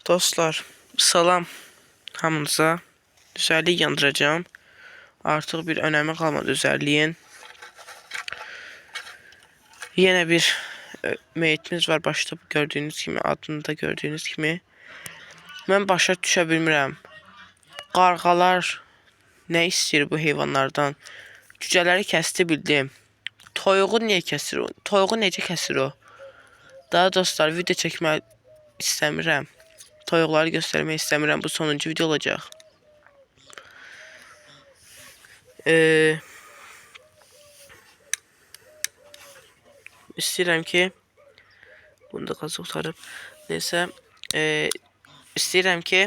Dostlar, salam hamınıza. Düzəllik yandıracağım. Artıq bir önəmi qalmadı düzəlliyin. Yine bir meyitimiz var başta gördüğünüz kimi, adında gördüğünüz kimi. Mən başa düşə bilmirəm. Qarğalar nə istəyir bu heyvanlardan? Cücələri kəsdi bildim. Toyuğu niyə kəsir o? Toyuğu necə kəsir o? Daha dostlar, video çəkmək istəmirəm. Toyuqları göstərmək istəmirəm. Bu sonuncu video olacaq. İstəyirəm ki, bunu da qazı qurtarıb. Neysə, istəyirəm ki,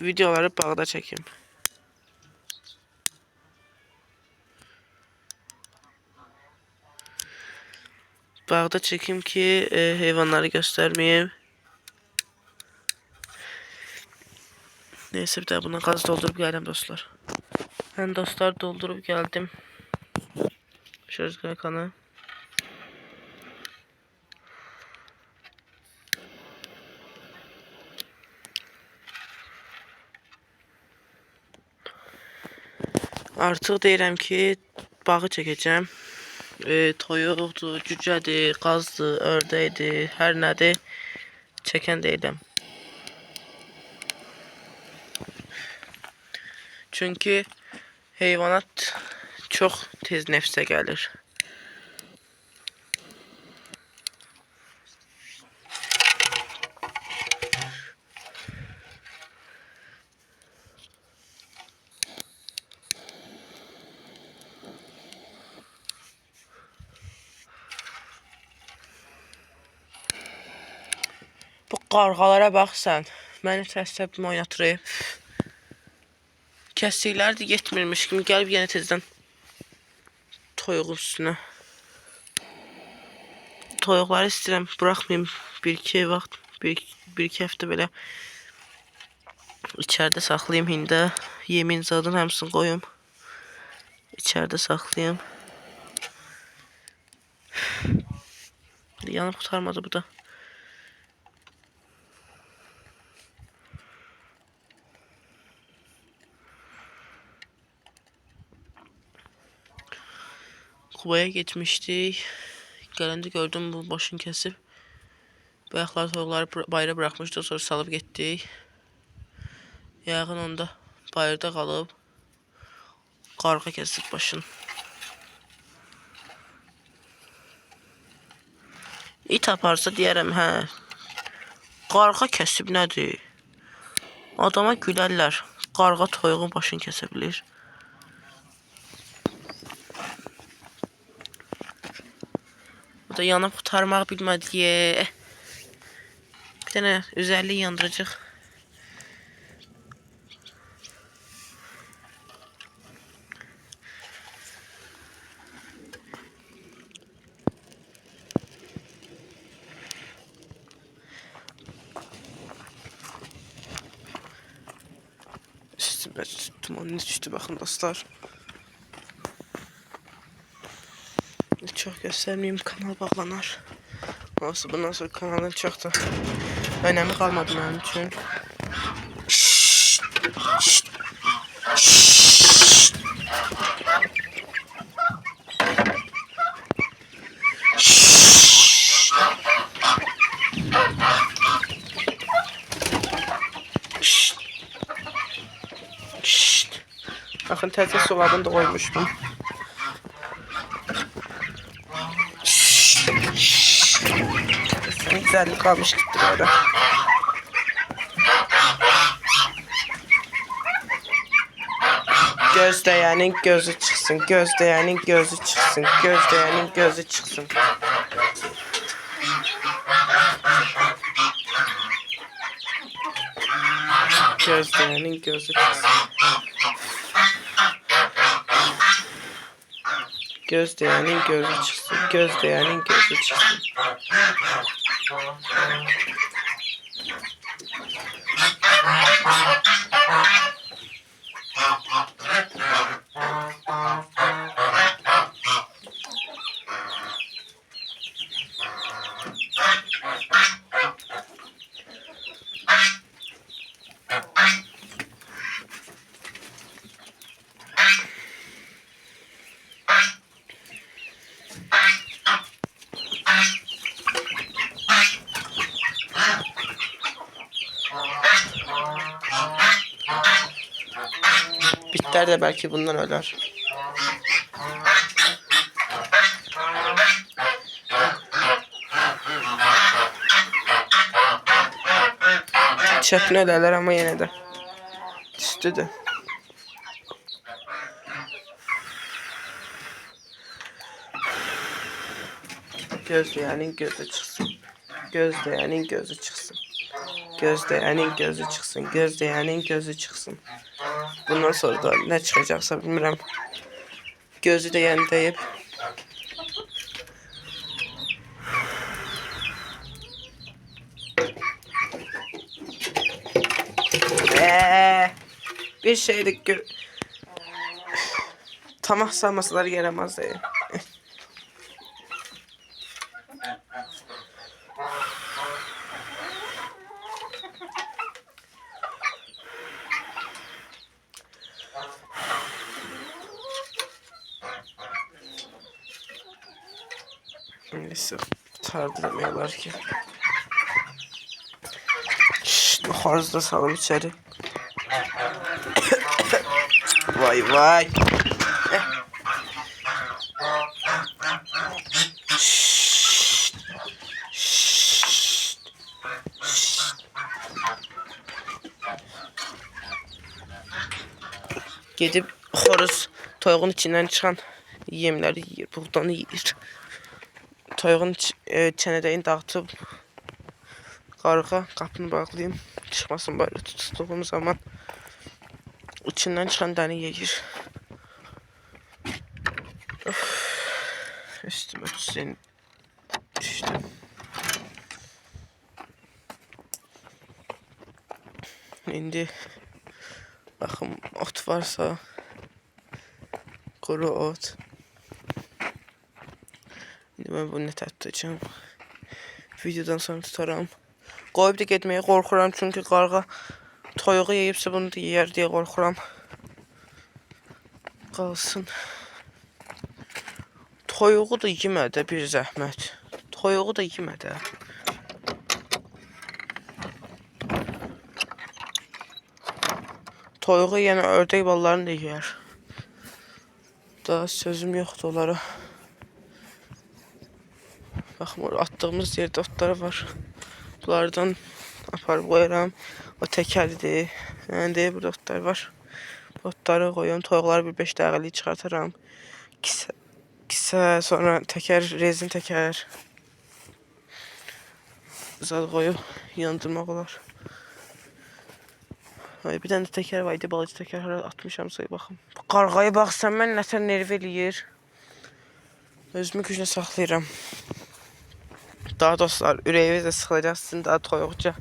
videoları bağda çəkim. Bağda çəkim ki, heyvanları göstərməyim. Neyse, bir daha buna gaz doldurup geldim dostlar. Ben dostlar doldurup geldim. Şarj kanı. Artıq deyirəm ki, bağı çəkəcəm. Toyuqdur, cücədir, qazdır, ördəkdir, hər nədir çəkən deyiləm. Çünkü heyvanat çox tez nəfsə gəlir. Bu qarğalara baxsan, məni təsəbbüm oynatırıb. Kəsiklər də yetmirmiş kimi gəlib yenə tezdən toyuğun üstünə. Toyuqları istəyirəm buraxmayayım bir-iki vaxt, bir-iki həftə belə içəridə saxlayayım hində. Yemin zadın hamısını qoyum. İçəridə saxlayayım. Yanıb qurtarmadı bu da. Kubaya geçmiştik. Gələndə gördüm bu başını kesip. Bayaqlar toyuqları bayıra bırakmışdı, sonra salıb getdik. Yağın onda bayırda qalıb. Qarğa kesib başını. İt aparsa deyərəm, hə. Qarğa kesib nədir? Adama gülərlər. Qarğa toyuğun başını kesə bilir. Bu da yanıb qurtarmaq bilmədiyə. Bir dənə üzərlik yandıracaq. Üstümə dumanın düşdü, baxın dostlar. Çok göstermeyeyim, kanal bağlanar. Olsun, bundan sonra kanalın çok da önemi kalmadı benim için. Bakın, təzə sularını da koymuştum. Güzellik kalmış gitti böyle. Gözleyenin gözü çıksın, gözleyenin gözü çıksın, gözleyenin gözü çıksın. Gözleyenin gözü çıksın. Gözleyenin gözü çıksın, gözleyenin gözü çıksın. İtler de belki bundan öler. Çətin ölərlər ama yine de. Üstüdür. Gözleyenin gözü çıksın. Gözleyenin gözü çıksın. Gözleyenin gözü çıksın. Gözleyenin gözü çıksın. Bundan sonra da ne çıkacaksa bilmirəm. Gözü de yani deyip. Bir şeyde tamah salmasalar yaramaz değil. Neyse tardırmıyorlar ki. Şşt, harz da salım içeri. Vay vay. Şşt. Şşt. Şşt. Gedib xoruz toyuğun içinden çıxan yemləri yeyir, buğdanı yeyir. Toyuğun çənədəyini dağıtıb qarğa qapını bağlayayım, çıxmasın böyle tutduğum zaman içindən çıxan dəni yeyir. Üstüme düşsün. Düştüm. İndi bakın ot varsa kuru ot. İndi ben bunu tutacağım. Videodan sonra tutarım. Qoyub da getməyə qorxuram çünkü qarğa toyuğu yeyibsə bunu da yer diye qorxuram. Qalsın. Toyuğu da yemə də bir zəhmət. Toyuğu da yemə də. Toyuğu yəni ördək ballarını da yeyər. Daha sözüm yoxdur onlara. Baxın, attığımız yerde otları var. Bunlardan aparıb qoyuram. O təkərdir. Yəni deyə burada otlar var. Otları qoyuyorum. Toyuqları bir 5 dəqiqəlik çıxartaram. Kisə, sonra təkər, rezin təkər. Zad qoyub yandırmaq olar. Ay, bir dənə də təkər var idi, balıcı təkər hara atmışam sayı baxım. Qarğaya baxsan mən nətər nerv eləyir. Özümü güclə saxlayıram. Daha dostlar, ürəyiniz də sıxılacaqsın, daha toyuqca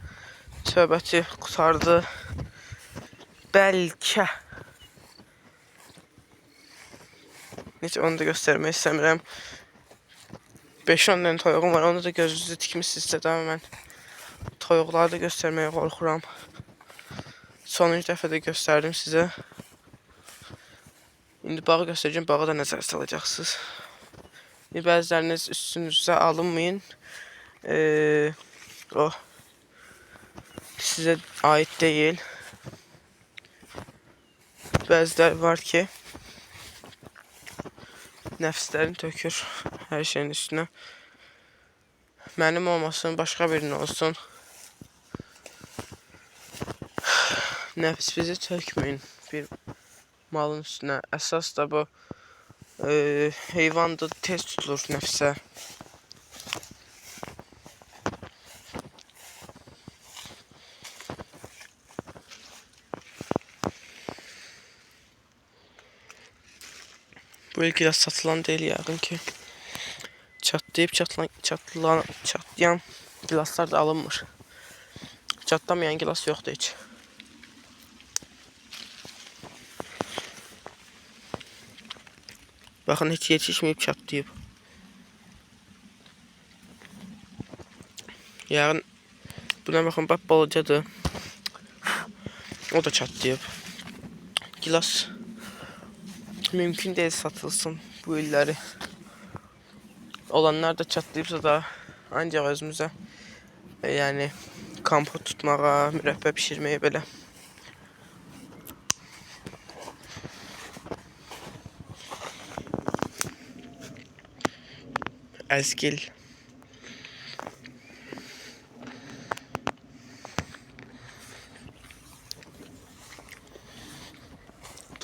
söhbəti qutardı. Bəlkə. Necə onu da göstərmək istəmirəm. 5-10 dənə toyuğum var, onu da gözünüzü tikmişsinizsə də mən toyuqları da göstərməyə qorxuram. Sonuncu dəfə də göstərdim sizə. İndi bağı göstərəcəm, bağı da nəzər salacaqsınız. Bəziləriniz üstünüzə alınmayın. O sizə ait deyil. Bəziləri var ki, nəfslərini tökür hər şeyin üstünə. Mənim olmasın, başqa birinin olsun. Nəfs bizi tökməyin bir malın üstünə. Əsas da bu heyvan da tez tutulur nəfsə. Bu gilas satılan değil yəqin ki. Çatlayıb çatlayan gilaslar da alınmır. Çatlamayan gilas yoxdur heç. Baxın, heç yetişməyib çatlayıb. Yəqin buna baxın, bax balacadır. O da çatlayıb. Gilas mümkün deyil satılsın bu illəri. Olanlar da çatlayıbsa da ancaq özümüzə yəni kompot tutmağa, mürəbbə pişirməyə belə. Əzgil.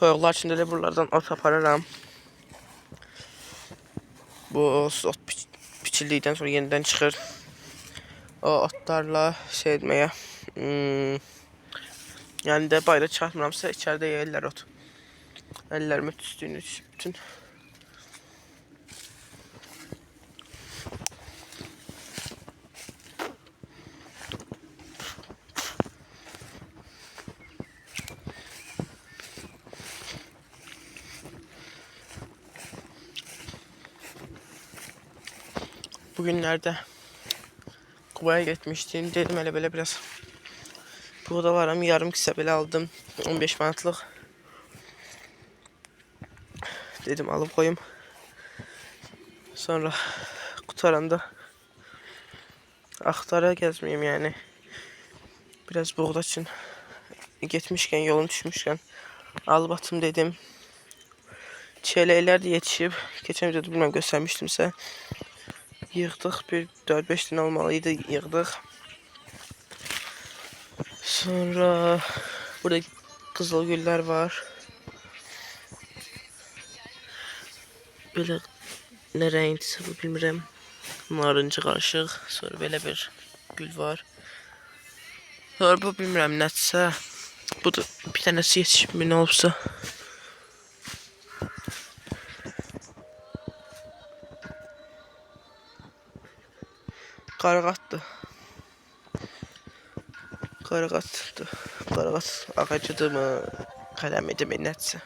Toyuqlar üçün də buralardan ot aparıram. Bu ot biçildikdən sonra yenidən çıxır. O otlarla şey etməyə. Yəni də bayra çıxartmıramsa içəridə yeyirlər ot. Əllərimə tüstüyünü bütün. Bugünlerde Kuba'ya gitmiştim. Dedim hele böyle biraz burada varım. Yarım kısa bile aldım. 15 manatlık. Dedim alıp koyayım. Sonra kurtaranda aktara gezmeyeyim yani. Biraz buğda için gitmişken yolun düşmüşken alıp atım dedim. Çeleyler de yetişip geçen videoda bilmem göstermiştim size. Yığdıq, bir 4-5 tane olmalıydı, yığdıq. Sonra burada kızıl güller var. Böyle ne renktisi bu bilmirəm. Narıncı qarışıq. Sonra belə bir gül var. Sonra bu bilmirəm nədirsə. Bu da bir tanesi yetişib mi, nə olubsa. Qarğatdır. Qarğat ağacıdır mı, qələmidir mi, nədirsə.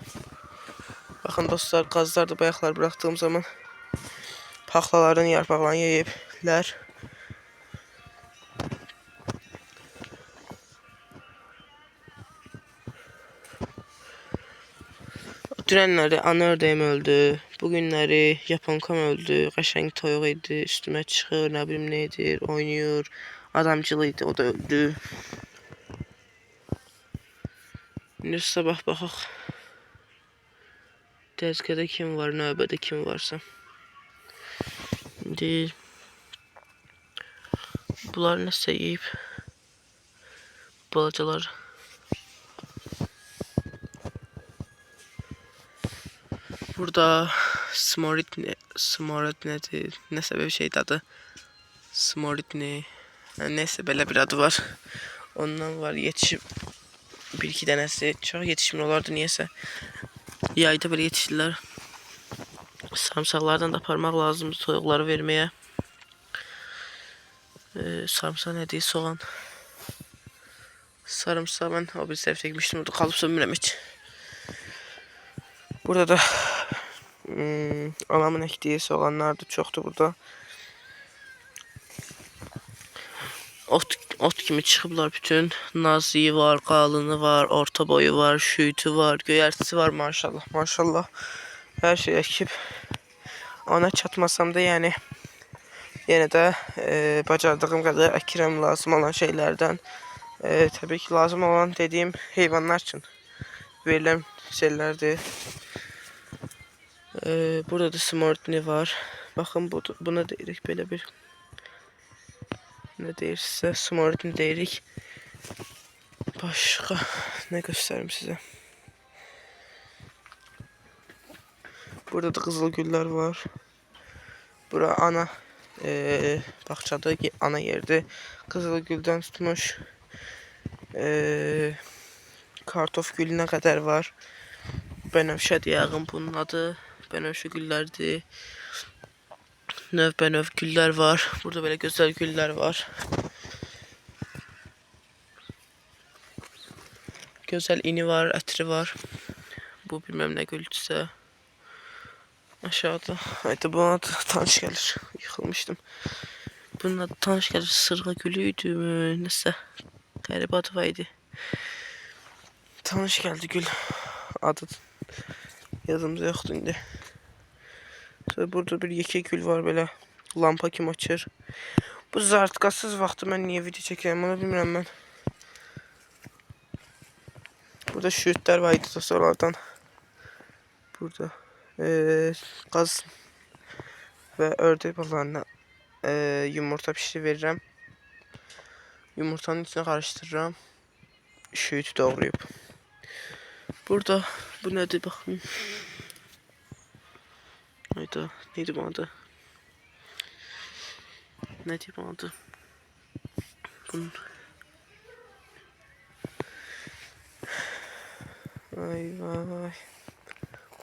Baxın dostlar, qazlar da bayaqlar bıraktığım zaman paxlaların yarpaqlarını yeyiblər. Dünənləri ana ördəyim öldü. Bugünləri yaponkam öldü. Qəşəng toyuq idi. Üstümə çıxır, nə bilim nə edir, oynayır. Adamcıl idi, o da öldü. İndi sabah baxaq. Dəzgədə kim var, növbədə kim varsa. İndi bunlar nəsə yeyib. Balacalar. Burada Smorit nedir? Nəsə bir şeydi adı. Smorit ne? Yani neyse belə bir adı var. Ondan var yetişib. Bir iki dənəsi çox yetişmir olardı niyəsə. Yayda belə yetişdilər. Sarımsaqlardan da aparmaq lazımdır toyuqları verməyə. Sarımsaq nədir? Soğan. Sarımsaq mən o bir səhv çəkmişdim. Burada qalıbsa bilmirəm heç. Burada da anamın əkdiyi soğanlar da çoxdur burada. Ot kimi çıxıblar bütün. Nazlığı var, qalını var, orta boyu var, şüytü var, göyərtisi var maşallah. Maşallah. Hər şey əkib. Ona çatmasam da yəni yenə də bacardığım qədər əkirəm lazım olan şeylərdən. Təbii ki lazım olan dediyim heyvanlar üçün verilən şeylərdir. Burada da smortni var. Baxın buna deyirik belə bir. Ne deyirsə smortni deyirik. Başqa nə göstərim sizə. Burada da qızıl güllər var. Bura ana bağçada ana yerdir. Qızıl güldən tutmuş kartof gülünə qədər var. Bənövşədir yəqin bunun adı. Bənövşə güllərdir. Növ güller var. Burada böyle güzel güller var. Güzel ini var, ətri var. Bu bilmem ne gültüsə. Aşağıda. Haydi buna adı tanış gelir. Yıkılmıştım. Bunun adı tanış gelir. Sırğa gülüydü mü? Neyse. Qəribə adı var idi. Tanış geldi gül. Adı yazımda yoktu indi. Sonra burada bir yekə gül var böyle lampa kimi açır. Bu zartqasız vaxtı mən niyə video çəkirəm onu bilmirəm mən. Burada şüyütlər var idi sonradan. Burada qaz və ördək balalarına yumurta bişirib verirəm. Yumurtanın içine karıştırıram. Şüyüt doğrayıb. Burada bu nədir baxın. Hayda, neydi bu adı? Nədir bu adı? Bunun... Ay vay.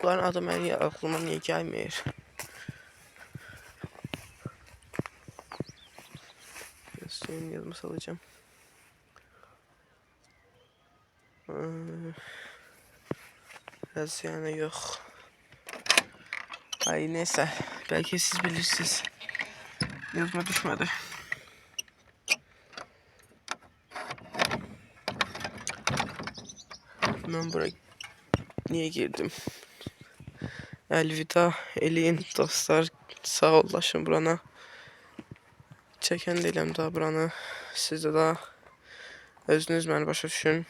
Bunların adı mənim aklıma niye gəlmir? Suyun yazımı salacağım. Biraz yani yok. Ay neyse. Belki siz bilirsiniz. Yazma düşmedi. Ben buraya niye girdim? Elvida eləyin dostlar. Sağ ollaşın burana. Çəkən deyiləm daha buranı. Siz də özünüz məni başa düşün.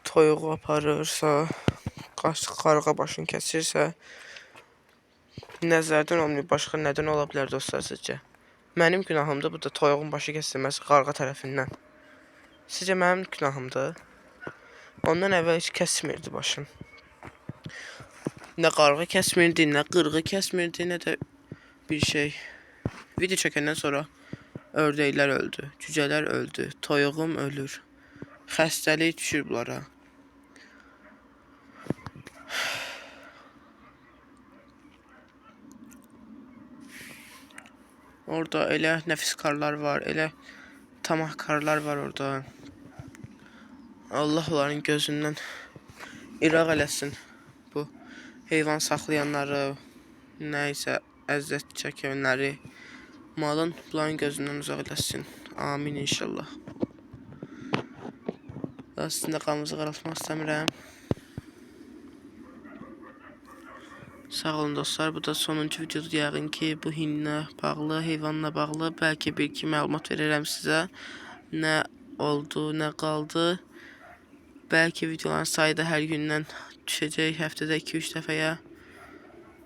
Toyuğu aparırsa, qarğa başını kəsirsə, nəzərdən olmayıb başqa nədən ola bilər dostlar sizcə? Mənim günahımdır bu da toyuğun başı kəsilməsi qarğa tərəfindən. Sizcə mənim günahımdır? Ondan əvvəl heç kəsmirdi başım. Nə qarğa kəsmirdi, nə qırğı kəsmirdi, nə də bir şey. Video çəkəndən sonra ördəklər öldü, cücələr öldü, toyuğum ölür. Xəstəlik düşür bunlara. Orada elə nəfiskarlar var, elə tamahkarlar var orada. Allah onların gözündən iraq eləsin bu heyvan saxlayanları, nəysə əziyyət çəkənləri. Malın bunların gözündən uzaq eləsin. Amin inşallah. Daha sizin də qanınızı qaraltmaq istəmirəm. Sağ olun dostlar. Bu da sonuncu videodur yəqin ki bu hinlə bağlı, heyvanla bağlı. Bəlkə bir iki məlumat verərəm sizə. Nə oldu, nə qaldı. Bəlkə videoların sayı da hər gündən düşəcək. Həftədə 2-3 dəfəyə.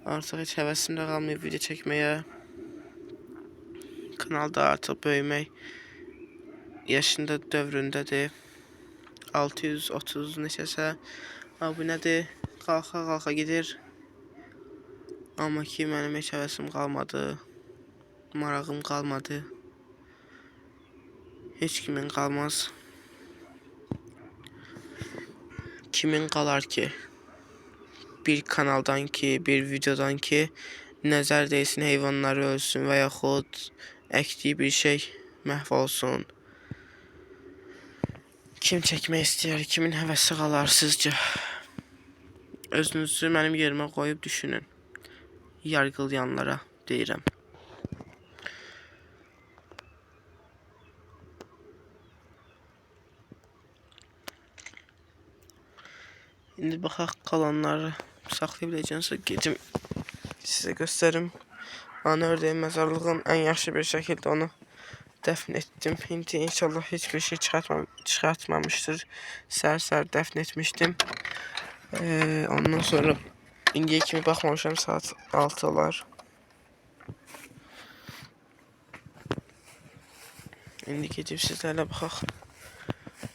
Artıq heç həvəsimdə qalmayıb video çəkməyə. Kanalda artıq böyümək yaşında dövründədir. 630 neçəsə abunədir. Qalxa gedir. Amma ki mənim heç həvəsim qalmadı. Marağım qalmadı. Heç kimin qalmaz. Kimin qalar ki? Bir kanaldan ki, bir videodan ki, nəzər değsin heyvanları ölsün və yaxud əkdiyi bir şey məhv olsun. Kim çəkmək istəyər, kimin həvəsi qalar sizcə? Özünüzü mənim yerimə qoyub düşünün. Yargılayanlara deyirəm. İndi baxaq qalanları saxlaya biləcəmsə gedim sizə göstərim. Ana ördəyin məzarlığın ən yaxşı bir şəkildə onu dəfn etdim. İndi inşallah heç bir şey çıxartmamışdır. Sər dəfn etmişdim. Ondan sonra indiyə kimi baxmamışam, saat 6 olar. İndi gedib sizlərlə baxaq.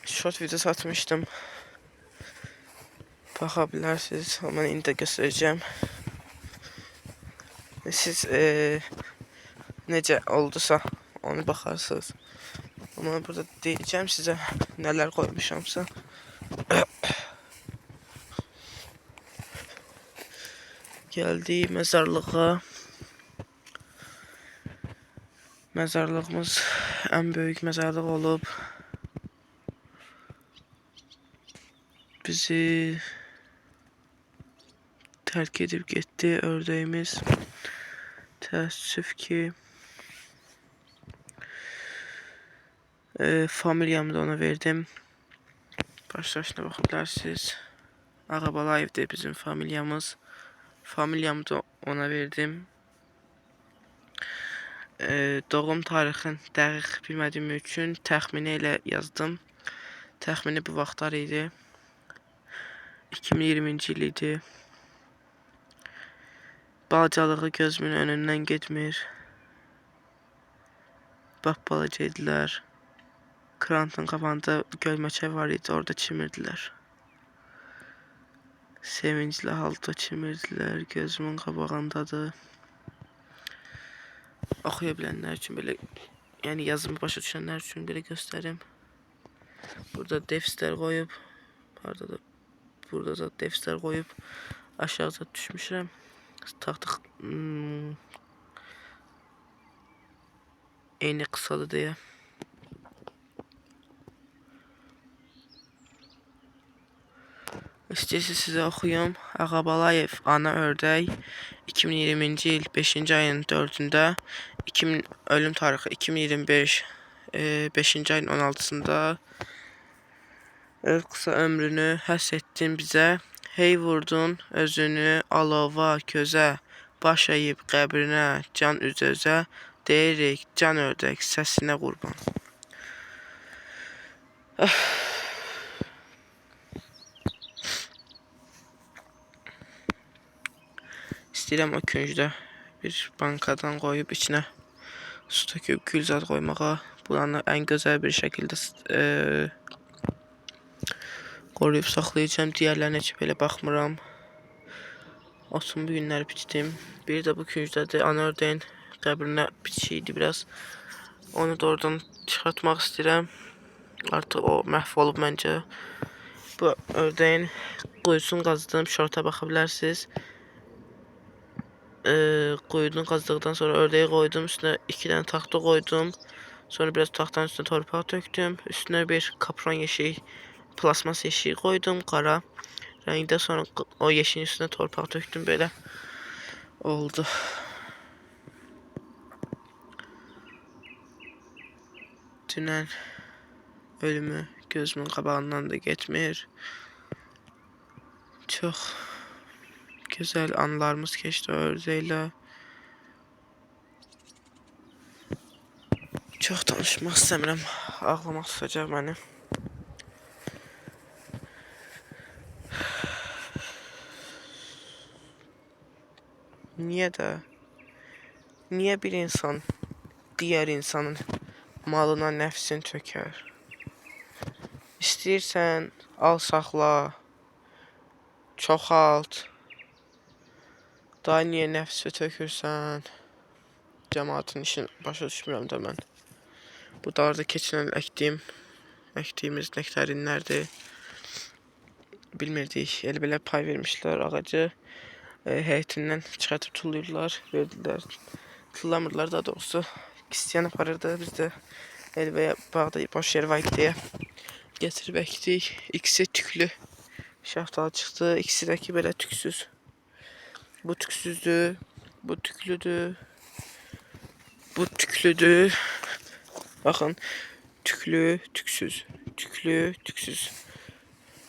Short video satmışdım. Baxa bilərsiniz. Amma indi də göstərəcəm. Siz necə oldusa onu baxarsınız. Amma burada deyəcəm sizə nələr qoymuşamsa. Gəldik məzarlığa. Məzarlığımız ən böyük məzarlıq olub. Bizi terk edib getdi ördəyimiz. Təəssüf ki familiyamı da ona verdim. Başlaşına baxa bilərsiniz. Ağabalayevdir bizim familiyamız. Familiyamı da ona verdim. Doğum tarixini dəqiq bilmədiyim üçün təxmini ilə yazdım. Təxmini bu vaxtlar idi. 2020-ci il idi. Balacalığı gözümün önündən getmir. Balaca idilər. Krantın qabağında gölməçə var idi, orada çimirdilər. Sevincli halda çimirdilər, gözümün qabağındadır. Oxuya bilənlər üçün belə, yəni yazımı başa düşənlər üçün belə göstərim. Burada defislər qoyub, burada da defislər qoyub, aşağıda düşmüşəm. Taxtıq eyni qısadır deyə. İstəyirsiniz sizə oxuyum. Ağabalayev Ana Ördək 2020-ci il 5-ci ayın 4-də ölüm tarixi 2025 5-ci ayın 16-sında qısa ömrünü həsr etdin bizə. Hey vurdun özünü alova közə, baş əyib qəbrinə, can üz-özə, deyirik can ördək səsinə qurban. İstəyirəm o küncdə bir bankadan qoyub içinə su töküb gülzar qoymağa. Buranı ən gözəl bir şəkildə qoruyub saxlayacağım. Digərlərinə heç belə baxmıram. Otun bu günləri biçdim. Bir də bu küncdədir. Ana ördəyin qəbrinə biçik idi biraz. Onu da oradan çıxartmaq istəyirəm. Artıq o məhv olub məncə. Bu ördəyin quyusunu qazdım. Şorta baxa bilərsiniz. Quyunu qazdıqdan sonra ördəyi qoydum. Üstünə 2 dənə taxta qoydum. Sonra biraz taxtanın üstünə torpaq tökdüm. Üstünə bir kapron yeşik, plasmas yeşiyi qoydum. Qara rəngdə. Sonra o yeşiyin üstünə torpaq tökdüm. Belə oldu. Dünən ölümü gözümün qabağından da getmir. Çox gözəl anlarımız keçdi o ördəklə. Çox danışmaq istəmirəm. Ağlamaq tutacaq məni. Niyə bir insan digər insanın malına nəfsini tökər? İstəyirsən, al saxla, çoxalt. Daha niyə nəfsi tökürsən? Cəmaatın işini başa düşmürəm də mən. Bu da orada keçən il əkdiyimiz nektarinlərdir. Bilmirdik, elə belə pay vermişlər ağacı. Həyətindən çıxartıb tullayırlar, verdilər. Tullamırlar da doğrusu. İstəyən aparırdı, biz də Elbəyə bağda boş yer var deyə gətirib əkdik. İkisi tüklü şaftalı çıxdı, ikisi də ki belə tüksüz. Bu tüksüzdür, bu tüklüdür, bu tüklüdür. Baxın, tüklü, tüksüz, tüklü, tüksüz.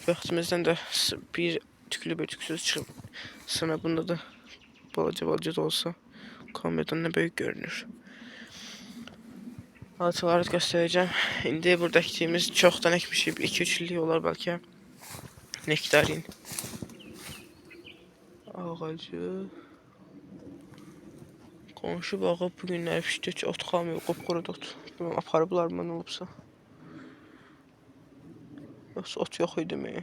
Bəxtimizdən də bir tüklü, bir tüksüz çıxıb. Sonra bunda da balaca da olsa kameradan nə böyük görünür. Alçaları göstərəcəm. İndi burada əkdiyimiz çoxdan əkmişik. 2-3 illik olar bəlkə. Nektarin ağacı. Qonşu bağı bu günləri pişdi ki, ot qalmıyor, qopqurud ot. Bilməm, aparıblar mı, nə olubsa. Yoxsa ot yox idi mi?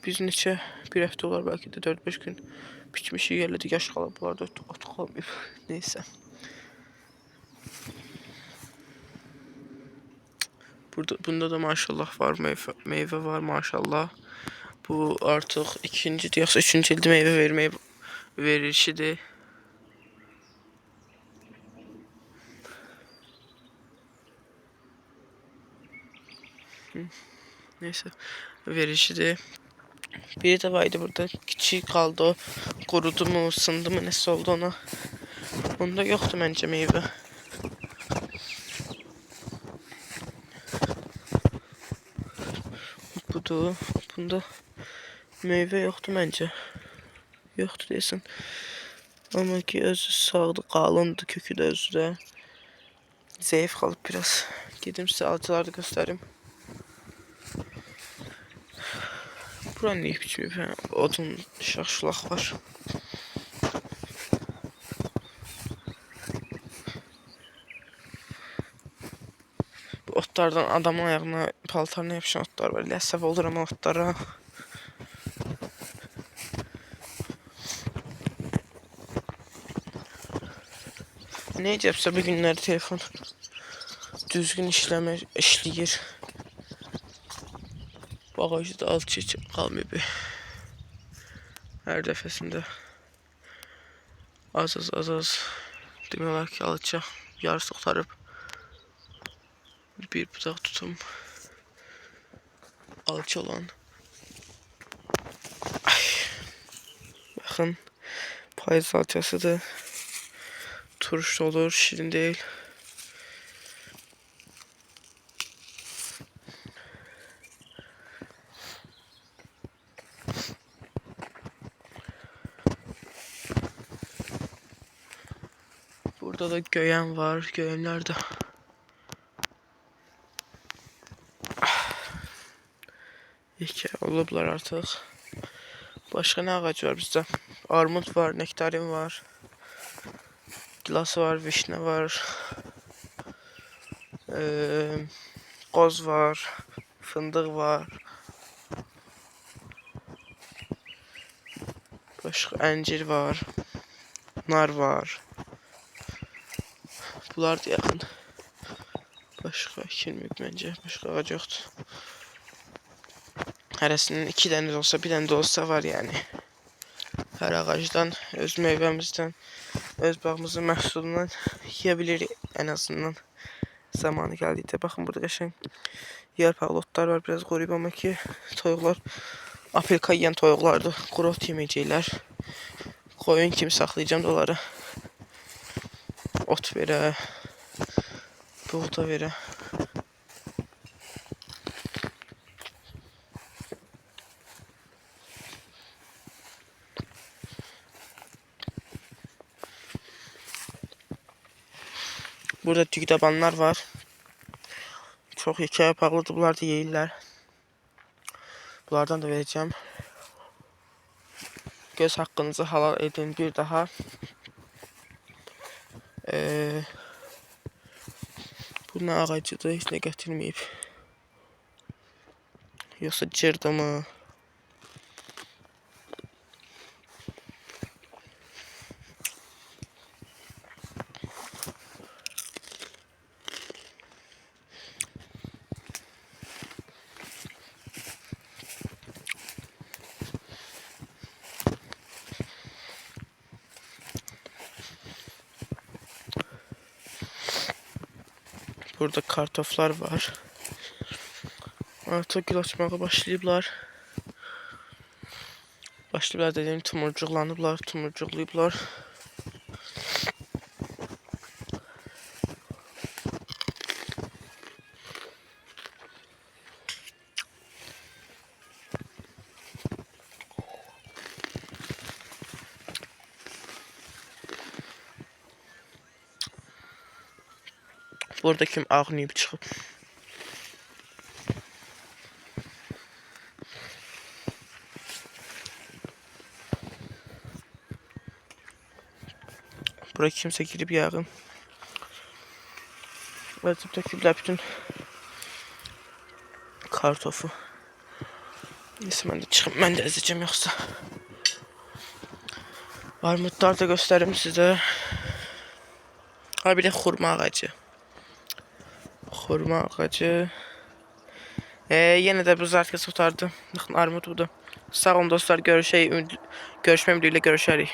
Biz neçə, bir həftə olar bəlkə də 4-5 gün biçmişik, yerlədik, yaş qalıb, bunlarda ot qalmayıb. Neysə. Bunda da maşallah var, meyvə var maşallah. Bu artıq ikincidir, yoxsa 3-cü ildə meyvə verilişidir. Neyse, verilişidir. Biri də var idi burada, kiçik qaldı o, qurudu mu, sındı mı, nəsə oldu ona. Onda yoxdur məncə meyvə. Budur, bunda meyvə yoxdur məncə. Yoxdur deyəsən. Amma ki özü sağdır, qalındır, kökü də özü də. Zəif qalıb biraz. Gedim sizə alçaları da göstərim. Buranı niyə biçməyib, odun şax-şulaq var. otlardan adamın ayağına, paltarına yapışan otlar var. Ləssəf olur ama otlara. Ne əcəbsə bu günləri telefon düzgün işləyir. Bagajda da alt çek qalmayıb. Hər dəfəsində az demək olar ki, alacaq. Yarısı qurtarıb. Bir budaq tutum. Alçı olan. Ay. Baxın. Payız alçasıdır. Turş olur, şirin değil. Burada da göğen var. Göğenler de. İki olublar artıq. Başqa nə ağacı var bizdə? Armud var, nektarin var. Gilas var, vişne var. Qoz var. Fındıq var. Başqa əncir var. Nar var. Bunlar da yaxın. Başqa kilmik məncə. Başqa ağac yoxdur. Hərəsinin 2 dənə də olsa, 1 dənə də olsa var yəni. Hər ağacdan, öz meyvəmizdən, öz bağımızın məhsulundan yiyə bilirik ən azından. Zamanı gəldikdə. Baxın burada qəşəng yarpaqlı otlar var. Biraz qoruyub amma ki toyuqlar apelka yeyən toyuqlardır. Quru ot yeməyəcəklər. Qoyun kimi saxlayacağım da onları. Ot verə, buğda verə. Burada tükdabanlar var. Çok iki yapaqlıdır. Bunlar da yeyirlər. Bunlardan da vereceğim. Göz hakkınızı halal edin bir daha. Bu ne ağacıdır? Hiç ne getirmeyip. Yoksa cırdı mı? Burada kartoflar var. Artık gül açmağa başlayıblar. Başlayıblar dediğim tumurcuqlanıblar, tumurcuqlayıblar. Burada kim ağlayıb çıxıb. Buraya kimsə girib yağın. Vəcib töküblər bütün kartofu. Neyse mən də çıxım, mən də əzəcəm yoxsa. Armudlar da göstərim sizə. Ha bir də xurma ağacı. Xurma ağacı. Yenə də bu zartkası tutardı. Baxın armud budur. Sağ olun dostlar, görüşmək ümidiyle görüşərik.